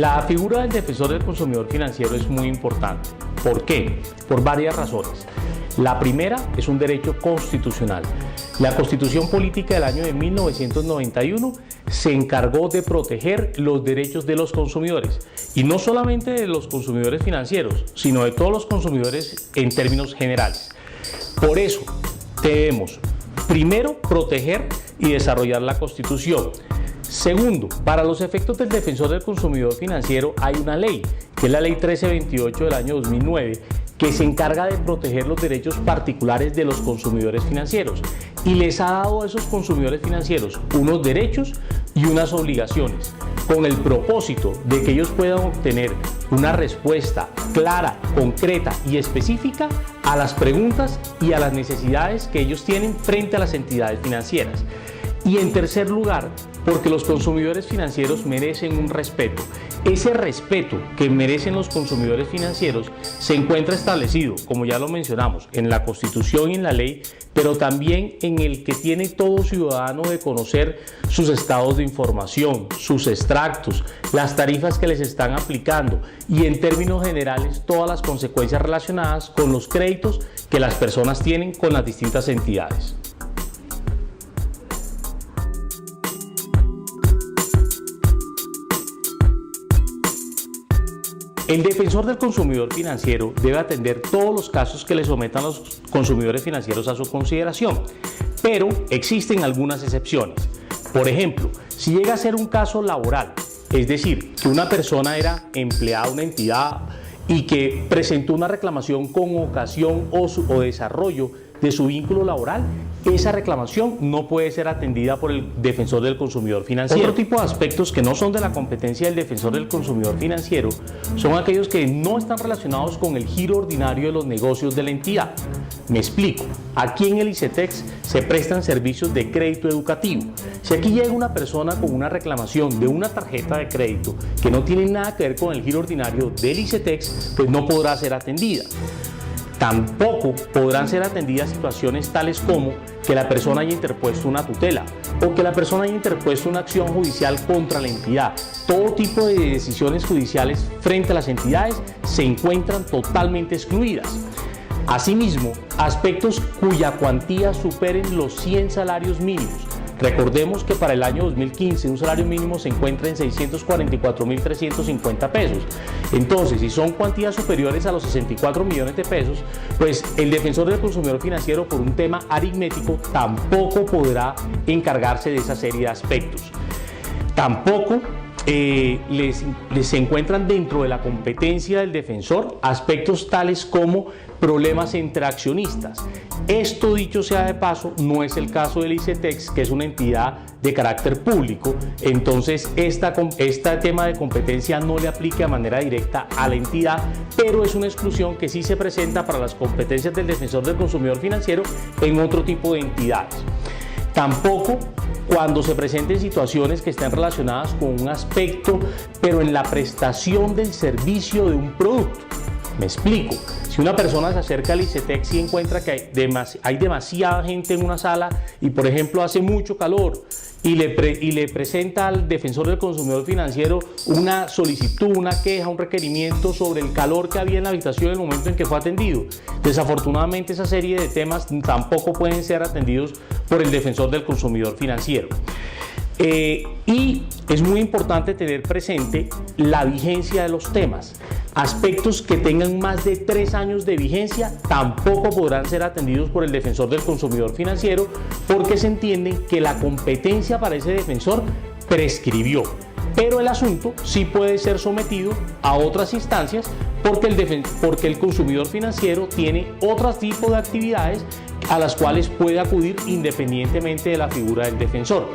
La figura del defensor del consumidor financiero es muy importante. ¿Por qué? Por varias razones. La primera es un derecho constitucional. La Constitución Política del año de 1991 se encargó de proteger los derechos de los consumidores, y no solamente de los consumidores financieros, sino de todos los consumidores en términos generales. Por eso debemos, primero, proteger y desarrollar la Constitución. Segundo, para los efectos del defensor del consumidor financiero hay una ley, que es la Ley 1328 del año 2009, que se encarga de proteger los derechos particulares de los consumidores financieros y les ha dado a esos consumidores financieros unos derechos y unas obligaciones, con el propósito de que ellos puedan obtener una respuesta clara, concreta y específica a las preguntas y a las necesidades que ellos tienen frente a las entidades financieras. Y en tercer lugar, porque los consumidores financieros merecen un respeto. Ese respeto que merecen los consumidores financieros se encuentra establecido, como ya lo mencionamos, en la Constitución y en la ley, pero también en el que tiene todo ciudadano de conocer sus estados de información, sus extractos, las tarifas que les están aplicando y, en términos generales, todas las consecuencias relacionadas con los créditos que las personas tienen con las distintas entidades. El defensor del consumidor financiero debe atender todos los casos que le sometan los consumidores financieros a su consideración, pero existen algunas excepciones. Por ejemplo, si llega a ser un caso laboral, es decir, que una persona era empleada de una entidad y que presentó una reclamación con ocasión o desarrollo de su vínculo laboral, esa reclamación no puede ser atendida por el defensor del consumidor financiero. Otro tipo de aspectos que no son de la competencia del defensor del consumidor financiero son aquellos que no están relacionados con el giro ordinario de los negocios de la entidad. Me explico. Aquí en el ICETEX se prestan servicios de crédito educativo. Si aquí llega una persona con una reclamación de una tarjeta de crédito que no tiene nada que ver con el giro ordinario del ICETEX, pues no podrá ser atendida. Tampoco podrán ser atendidas situaciones tales como que la persona haya interpuesto una tutela o que la persona haya interpuesto una acción judicial contra la entidad. Todo tipo de decisiones judiciales frente a las entidades se encuentran totalmente excluidas. Asimismo, aspectos cuya cuantía superen los 100 salarios mínimos. Recordemos que para el año 2015 un salario mínimo se encuentra en 644.350 pesos. Entonces, si son cuantías superiores a los 64 millones de pesos, pues el defensor del consumidor financiero, por un tema aritmético, tampoco podrá encargarse de esa serie de aspectos. Tampoco les encuentran dentro de la competencia del defensor aspectos tales como problemas entre accionistas. Esto, dicho sea de paso, no es el caso del ICETEX, que es una entidad de carácter público. Entonces, este tema de competencia no le aplica de manera directa a la entidad, pero es una exclusión que sí se presenta para las competencias del defensor del consumidor financiero en otro tipo de entidades. Tampoco cuando se presenten situaciones que estén relacionadas con un aspecto, pero en la prestación del servicio de un producto. Me explico. Si una persona se acerca al ICETEX y encuentra que hay demasiada gente en una sala y, por ejemplo, hace mucho calor y le presenta al defensor del consumidor financiero una solicitud, una queja, un requerimiento sobre el calor que había en la habitación en el momento en que fue atendido, desafortunadamente esa serie de temas tampoco pueden ser atendidos por el defensor del consumidor financiero. Y es muy importante tener presente la vigencia de los temas. Aspectos que tengan más de 3 años de vigencia tampoco podrán ser atendidos por el defensor del consumidor financiero, porque se entiende que la competencia para ese defensor prescribió. Pero el asunto sí puede ser sometido a otras instancias porque el consumidor financiero tiene otro tipo de actividades a las cuales puede acudir independientemente de la figura del defensor.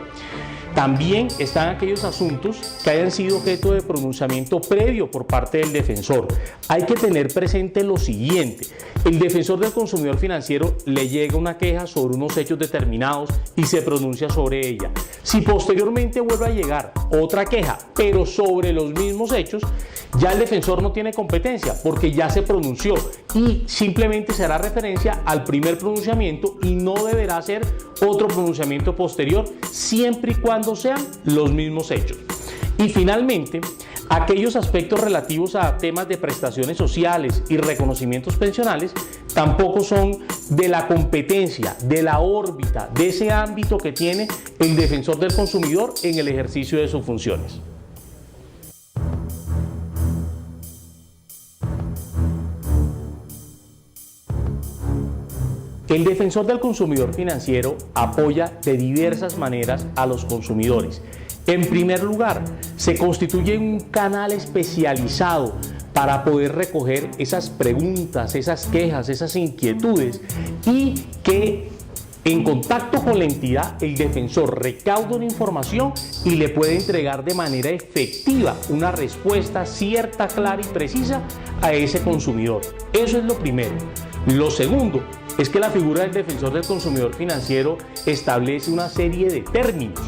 También están aquellos asuntos que hayan sido objeto de pronunciamiento previo por parte del defensor. Hay que tener presente lo siguiente: el defensor del consumidor financiero le llega una queja sobre unos hechos determinados y se pronuncia sobre ella. Si posteriormente vuelve a llegar otra queja, pero sobre los mismos hechos, ya el defensor no tiene competencia porque ya se pronunció y simplemente se hará referencia al primer pronunciamiento y no deberá hacer otro pronunciamiento posterior, siempre y cuando sean los mismos hechos. Y finalmente, aquellos aspectos relativos a temas de prestaciones sociales y reconocimientos pensionales tampoco son de la competencia, de la órbita, de ese ámbito que tiene el defensor del consumidor en el ejercicio de sus funciones. El defensor del consumidor financiero apoya de diversas maneras a los consumidores. En primer lugar, se constituye un canal especializado para poder recoger esas preguntas, esas quejas, esas inquietudes y que en contacto con la entidad el defensor recauda una información y le puede entregar de manera efectiva una respuesta cierta, clara y precisa a ese consumidor. Eso es lo primero. Lo segundo es que la figura del defensor del consumidor financiero establece una serie de términos.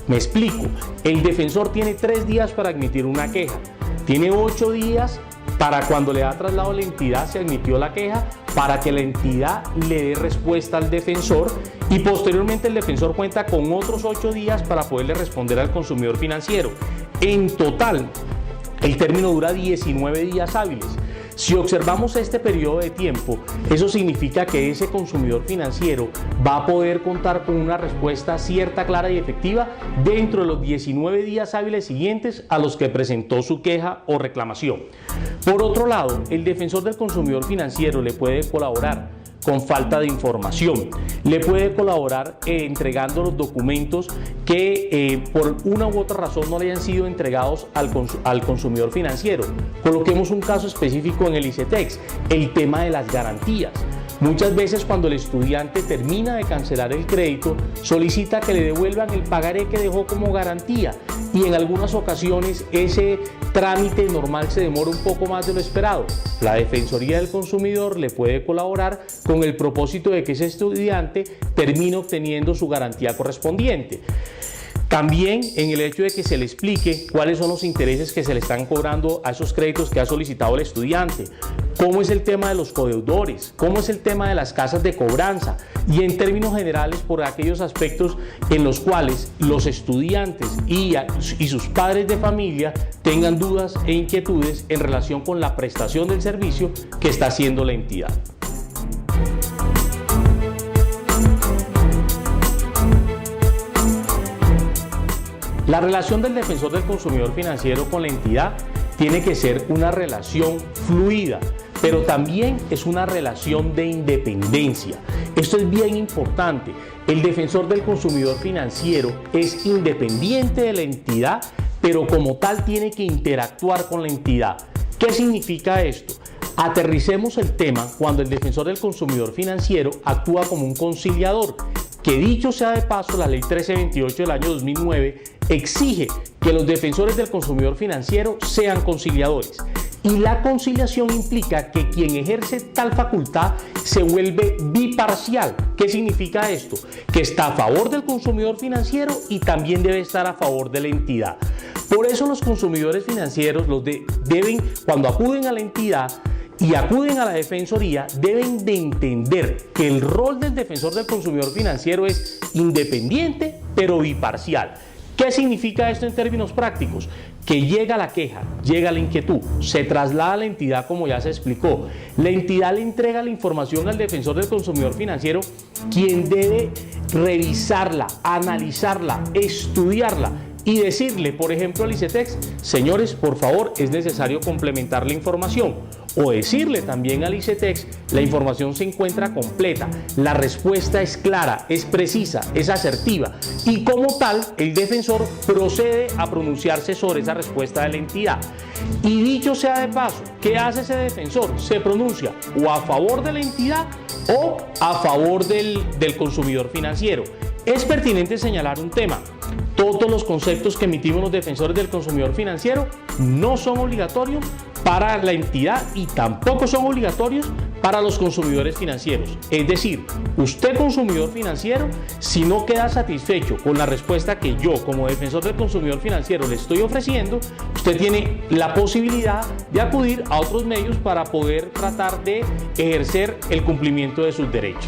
Me explico, el defensor tiene 3 días para admitir una queja, tiene 8 días para cuando le da traslado a la entidad, se admitió la queja, para que la entidad le dé respuesta al defensor y posteriormente el defensor cuenta con otros 8 días para poderle responder al consumidor financiero. En total, el término dura 19 días hábiles. Si observamos este periodo de tiempo, eso significa que ese consumidor financiero va a poder contar con una respuesta cierta, clara y efectiva dentro de los 19 días hábiles siguientes a los que presentó su queja o reclamación. Por otro lado, el defensor del consumidor financiero le puede colaborar con falta de información, le puede colaborar entregando los documentos que por una u otra razón no le hayan sido entregados al consumidor financiero. Coloquemos un caso específico en el ICETEX, el tema de las garantías. Muchas veces cuando el estudiante termina de cancelar el crédito, solicita que le devuelvan el pagaré que dejó como garantía y en algunas ocasiones ese trámite normal se demora un poco más de lo esperado. La Defensoría del Consumidor le puede colaborar con el propósito de que ese estudiante termine obteniendo su garantía correspondiente. También en el hecho de que se le explique cuáles son los intereses que se le están cobrando a esos créditos que ha solicitado el estudiante, cómo es el tema de los codeudores, cómo es el tema de las casas de cobranza y en términos generales por aquellos aspectos en los cuales los estudiantes y sus padres de familia tengan dudas e inquietudes en relación con la prestación del servicio que está haciendo la entidad. La relación del defensor del consumidor financiero con la entidad tiene que ser una relación fluida, pero también es una relación de independencia. Esto es bien importante. El defensor del consumidor financiero es independiente de la entidad, pero como tal tiene que interactuar con la entidad. ¿Qué significa esto? Aterricemos el tema cuando el defensor del consumidor financiero actúa como un conciliador, que dicho sea de paso, la ley 1328 del año 2009 exige que los defensores del consumidor financiero sean conciliadores. Y la conciliación implica que quien ejerce tal facultad se vuelve biparcial. ¿Qué significa esto? Que está a favor del consumidor financiero y también debe estar a favor de la entidad. Por eso los consumidores financieros deben, cuando acuden a la entidad y acuden a la defensoría, deben de entender que el rol del defensor del consumidor financiero es independiente pero biparcial. ¿Qué significa esto en términos prácticos? Que llega la queja, llega la inquietud, se traslada a la entidad como ya se explicó. La entidad le entrega la información al defensor del consumidor financiero, quien debe revisarla, analizarla, estudiarla y decirle, por ejemplo, al ICETEX, señores, por favor, es necesario complementar la información. O decirle también al ICETEX, la información se encuentra completa, la respuesta es clara, es precisa, es asertiva y como tal, el defensor procede a pronunciarse sobre esa respuesta de la entidad. Y dicho sea de paso, ¿qué hace ese defensor? Se pronuncia o a favor de la entidad o a favor del consumidor financiero. Es pertinente señalar un tema. Todos los conceptos que emitimos los defensores del consumidor financiero no son obligatorios para la entidad y tampoco son obligatorios para los consumidores financieros. Es decir, usted consumidor financiero, si no queda satisfecho con la respuesta que yo como defensor del consumidor financiero le estoy ofreciendo, usted tiene la posibilidad de acudir a otros medios para poder tratar de ejercer el cumplimiento de sus derechos.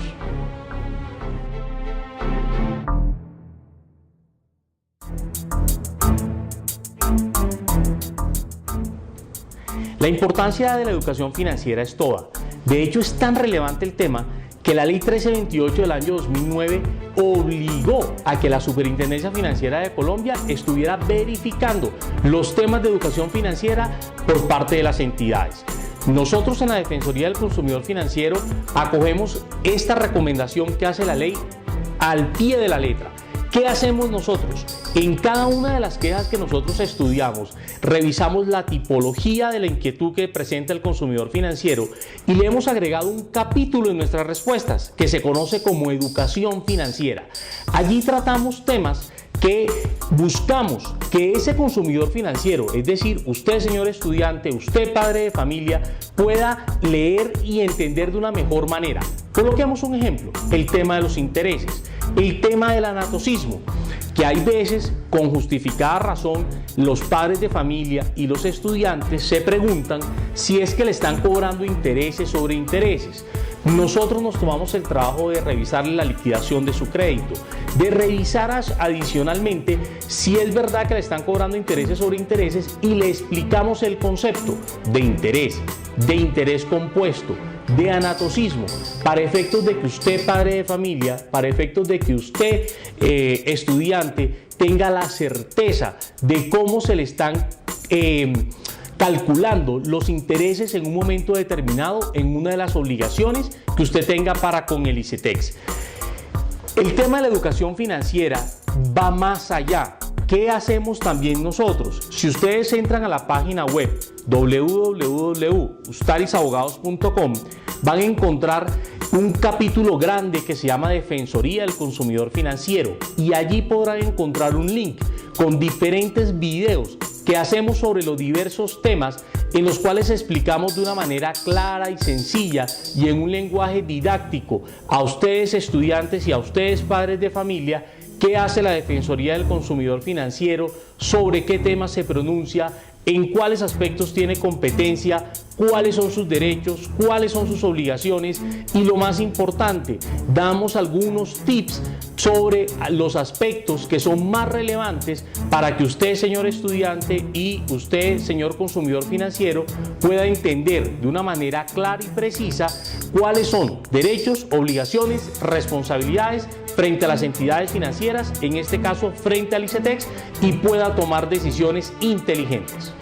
La importancia de la educación financiera es toda. De hecho, es tan relevante el tema que la Ley 1328 del año 2009 obligó a que la Superintendencia Financiera de Colombia estuviera verificando los temas de educación financiera por parte de las entidades. Nosotros en la Defensoría del Consumidor Financiero acogemos esta recomendación que hace la ley al pie de la letra. ¿Qué hacemos nosotros? En cada una de las quejas que nosotros estudiamos, revisamos la tipología de la inquietud que presenta el consumidor financiero y le hemos agregado un capítulo en nuestras respuestas que se conoce como educación financiera. Allí tratamos temas que buscamos que ese consumidor financiero, es decir, usted señor estudiante, usted padre de familia, pueda leer y entender de una mejor manera. Coloquemos un ejemplo, el tema de los intereses, el tema del anatocismo, que hay veces, con justificada razón, los padres de familia y los estudiantes se preguntan si es que le están cobrando intereses sobre intereses. Nosotros nos tomamos el trabajo de revisarle la liquidación de su crédito, de revisar adicionalmente si es verdad que le están cobrando intereses sobre intereses y le explicamos el concepto de interés compuesto, de anatocismo, para efectos de que usted, padre de familia, para efectos de que usted, estudiante, tenga la certeza de cómo se le están calculando los intereses en un momento determinado en una de las obligaciones que usted tenga para con el ICETEX. El tema de la educación financiera va más allá. ¿Qué hacemos también nosotros? Si ustedes entran a la página web www.ustarisabogados.com, van a encontrar un capítulo grande que se llama Defensoría del Consumidor Financiero y allí podrán encontrar un link con diferentes videos que hacemos sobre los diversos temas en los cuales explicamos de una manera clara y sencilla y en un lenguaje didáctico a ustedes estudiantes y a ustedes padres de familia qué hace la Defensoría del Consumidor Financiero, sobre qué temas se pronuncia, en cuáles aspectos tiene competencia, cuáles son sus derechos, cuáles son sus obligaciones y lo más importante, damos algunos tips sobre los aspectos que son más relevantes para que usted, señor estudiante, y usted, señor consumidor financiero, pueda entender de una manera clara y precisa cuáles son derechos, obligaciones, responsabilidades frente a las entidades financieras, en este caso frente al ICETEX, y pueda tomar decisiones inteligentes.